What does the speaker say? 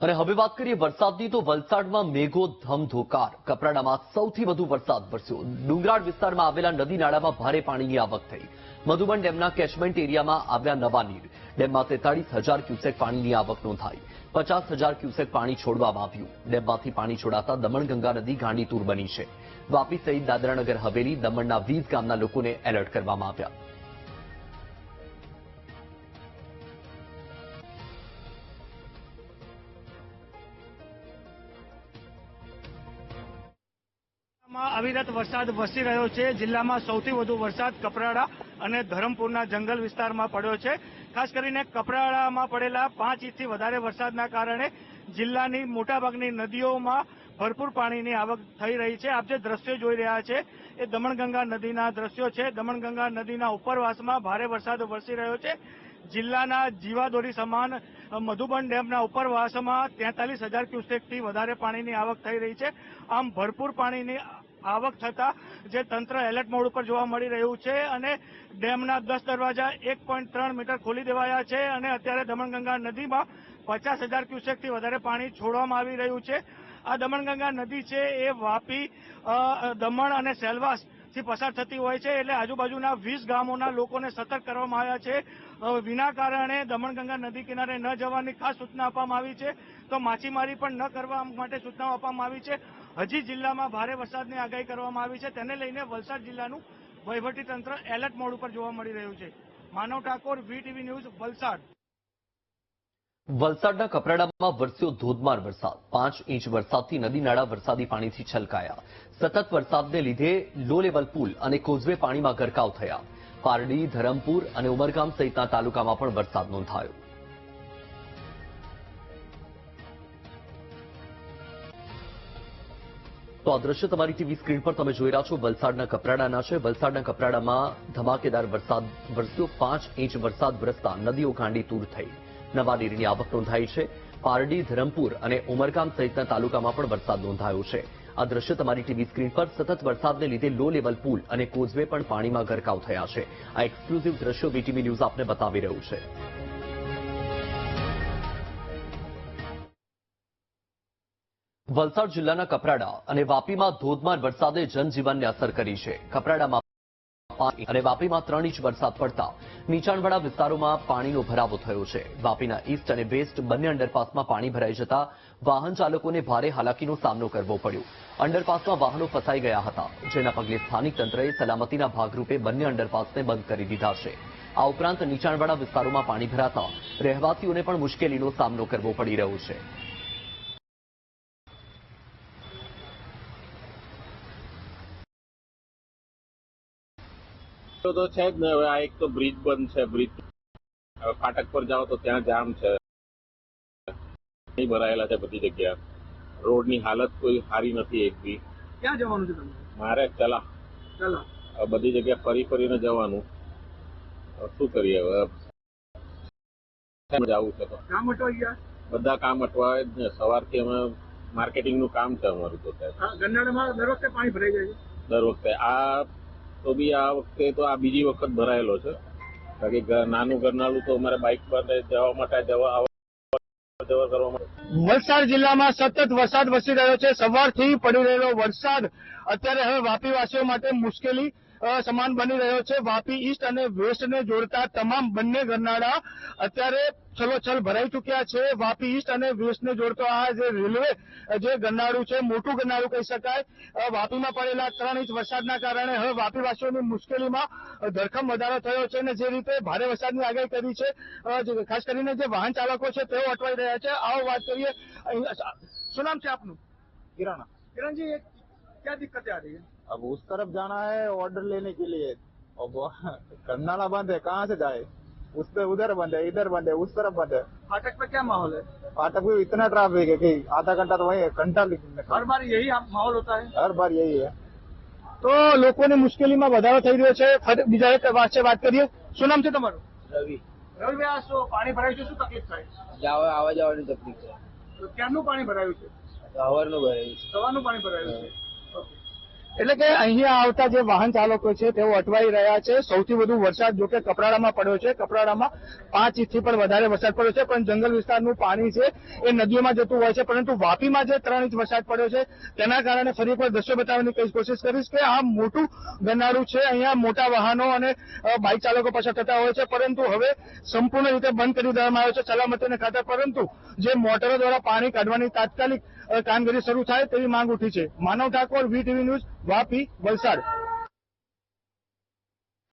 અને હવે વાત કરીએ વરસાદની તો વલસાડમાં મેઘો ધમધોકાર કપરાડામાં સૌથી વધુ વરસાદ વરસ્યો। ડુંગરાળ વિસ્તારમાં આવેલા નદી નાળામાં ભારે પાણીની આવક થઈ। મધુબન ડેમના કેચમેન્ટ એરિયામાં આવ્યા નવા નીર। ડેમમાં 43,000 ક્યુસેક પાણીની આવક નોંધાઈ। 50,000 ક્યુસેક પાણી છોડવામાં આવ્યું। ડેમમાંથી પાણી છોડાતા દમણગંગા નદી ગાંડીતુર બની છે। વાપી સહિત દાદરાનગર હવેલી દમણના 20 ગામના લોકોને એલર્ટ કરવામાં આવ્યા। અવિરત વરસાદ વરસી રહ્યો છે। જિલ્લામાં સૌથી વધુ વરસાદ કપરાડા અને ધરમપુરના જંગલ વિસ્તારમાં પડ્યો છે। ખાસ કરીને કપરાડામાં પડેલા 5 ઇંચથી વધારે વરસાદના કારણે જિલ્લાની મોટાભાગની નદીઓમાં ભરપૂર પાણીની આવક થઈ રહી છે। આપ જે દ્રશ્યો જોઈ રહ્યા છે એ દમણગંગા નદીના દ્રશ્યો છે। દમણગંગા નદીના ઉપરવાસમાં ભારે વરસાદ વરસી રહ્યો છે। જિલ્લાના જીવાદોરી સમાન મધુબન ડેમના ઉપરવાસમાં 43,000 ક્યુસેકથી વધારે પાણીની આવક થઈ રહી છે। આમ ભરપૂર પાણીની આવક થતા જે તંત્ર એલર્ટ મોડ ઉપર જોવા મળી રહ્યું છે અને ડેમના 10 દરવાજા 1.3 મીટર ખોલી દેવાયા છે અને અત્યારે દમણગંગા નદીમાં 50,000 ક્યુસેકથી વધારે પાણી છોડવામાં આવી રહ્યું છે। આ દમણગંગા નદી છે એ વાપી, દમણ અને સેલવાસ થી પસાર થતી હોય છે, એટલે આજુબાજુના 20 ગામોના લોકોને સતર્ક કરવામાં આવ્યા છે। વિના કારણે દમણગંગા નદી કિનારે ન જવાની ખાસ સૂચના આપવામાં આવી છે, તો માછીમારી પણ ન કરવા માટે સૂચનાઓ આપવામાં આવી છે। હજી જિલ્લામાં ભારે વરસાદની આગાહી કરવામાં આવી છે, તેને લઈને વલસાડ જિલ્લાનું વહીવટીતંત્ર એલર્ટ મોડ ઉપર જોવા મળી રહ્યું છે। માનવ ઠાકોર, VTV ન્યૂઝ, વલસાડ। વલસાડના કપરાડામાં વરસ્યો ધોધમાર વરસાદ। 5 ઇંચ વરસાદથી નદી નાળા વરસાદી પાણીથી છલકાયા। સતત વરસાદને લીધે લો લેવલ પુલ અને કોઝવે પાણીમાં ગરકાવ થયા। પારડી, ધરમપુર અને ઉમરગામ સહિતના તાલુકામાં પણ વરસાદ નોંધાયો। તો આ દ્રશ્ય તમારી ટીવી સ્ક્રીન પર તમે જોઈ રહ્યા છો વલસાડના કપરાડાના છે। વલસાડના કપરાડામાં ધમાકેદાર વરસાદ વરસ્યો। 5 ઇંચ વરસાદ વરસતા નદીઓ ગાંડીતુર થઈ। નવા નીરની આવક નોંધાઈ છે। પારડી, ધરમપુર અને ઉમરગામ સહિતના તાલુકામાં પણ વરસાદ નોંધાયો છે। આ દ્રશ્ય તમારી ટીવી સ્ક્રીન પર સતત વરસાદને લીધે લો લેવલ પુલ અને કોઝવે પણ પાણીમાં ગરકાવ થયા છે। આ એક્સક્લુઝિવ દ્રશ્યો VTV ન્યૂઝ આપને બતાવી રહ્યું છે। વલસાડ જિલ્લાના કપરાડા અને વાપીમાં ધોધમાર વરસાદે જનજીવનને અસર કરી છે। કપરાડામાં અને વાપીમાં 3 ઇંચ વરસાદ પડતા નીચાણવાળા વિસ્તારોમાં પાણીનો ભરાવો થયો છે। વાપીના ઈસ્ટ અને વેસ્ટ બંને અંડરપાસમાં પાણી ભરાઈ જતા વાહન ચાલકોને ભારે હાલાકીનો સામનો કરવો પડ્યો। અંડરપાસમાં વાહનો ફસાઈ ગયા હતા, જેના પગલે સ્થાનિક તંત્રએ સલામતીના ભાગરૂપે બંને અંડરપાસને બંધ કરી દીધા છે। આ ઉપરાંત નીચાણવાળા વિસ્તારોમાં પાણી ભરાતા રહેવાસીઓને પણ મુશ્કેલીનો સામનો કરવો પડી રહ્યો છે। તો છે જ ને, હવે આ એક તો બ્રિજ બંધ છે। બ્રિજ ફાટક પર જાઓ તો ત્યાં જામ છે, ભરાયેલા છે બધી જગ્યા। રોડની હાલત કોઈ સારી નથી એક બી। ક્યાં જવાનું છે તમને? મારે ચલા બધી જગ્યા ફરીને જવાનું। શું કરીએ હવે, જવું છે તો કામ અટવાઈ ગયા? બધા કામ અટવાય જ ને। સવારથી અમે માર્કેટિંગનું કામ છે અમારું તો ગરનાળામાં દર વખતે પાણી ભરાઈ જાય છે? દર વખતે આ તો બી આ વખતે તો આ બીજી વખત ભરાયેલો છે, કારણ કે નાનું ગરનાળું તો અમારે બાઇક પર જવા માટે જવા કરવા માટે। વલસાડ જિલ્લામાં સતત વરસાદ વરસી રહ્યો છે। સવારથી પડી રહેલો વરસાદ અત્યારે હવે વાપીવાસીઓ માટે મુશ્કેલી સમાન બની રહ્યો છે। વાપી ઈસ્ટ અને વેસ્ટને જોડતા તમામ બંને ગરનાળા અત્યારે છલોછલ ભરાઈ ચૂક્યા છે। વાપી ઈસ્ટ અને વેસ્ટને જોડતો આ જે રેલવે જે ગરનાળું છે, મોટું ગરનાળું કહી શકાય। વાપીમાં પડેલા 3 ઇંચ વરસાદના કારણે હવે વાપીવાસીઓની મુશ્કેલીમાં ધરખમ વધારો થયો છે અને જે રીતે ભારે વરસાદની આગાહી કરી છે, ખાસ કરીને જે વાહન ચાલકો છે તેઓ અટવાઈ રહ્યા છે। આવો વાત કરીએ, શું નામ છે આપનું? किराना। किरण जी, क्या दिक्कतें आ रही है? अब उस तरफ जाना है ऑर्डर लेने के लिए, और करनाला बंद है, कहाँ से जाए? उस पे उधर बंद है, इधर बंद है, उस तरफ बंद है। फाटक पे क्या माहौल है? फाटक भी इतना ट्रैफिक है कि आधा घंटा तो वही है, घंटा हर बार यही माहौल होता है? हर बार यही है। તો લોકોની મુશ્કેલીમાં વધારો થઈ રહ્યો છે। બીજા એક વાત કરીએ, શું નામ છે તમારું? रवि। રવિભાઈ, આ શું પાણી ભરાયું છે, શું તકલીફ થાય? आवा जवानी तकलीफ है। તો ક્યારનું પાણી ભરાયું છે? हवारનું भराયું છે। સવારનું પાણી ભરાયું છે? ઓકે। એટલે કે અહીંયા આવતા જે વાહન ચાલકો છે તેઓ અટવાઈ રહ્યા છે. સૌથી વધુ વરસાદ જો કે કપરાડામાં પડ્યો છે. કપરાડામાં 5 ઇંચથી પણ વધારે વરસાદ પડ્યો છે, પણ જંગલ વિસ્તારનું પાણી છે એ નદીઓમાં જતું હોય છે. પરંતુ વાપીમાં જે 3 ઇંચ વરસાદ પડ્યો છે તેના કારણે ફરી એકવાર દ્રશ્યો બતાવવાની કોશિશ કરીશ કે આ મોટું ગરનાળું છે. અહીંયા મોટા વાહનો અને બાઇક ચાલકો પસાર થતા હોય છે, પરંતુ હવે સંપૂર્ણ રીતે બંધ કરી દેવામાં આવ્યો છે સલામતીને ખાતર. પરંતુ જે મોટરો દ્વારા પાણી કાઢવાની તાત્કાલિક કામગીરી શરૂ થાય તેવી માંગ ઉઠી છે. માનવ ઠાકોર, VTV ન્યૂઝ, વાપી, વલસાડ.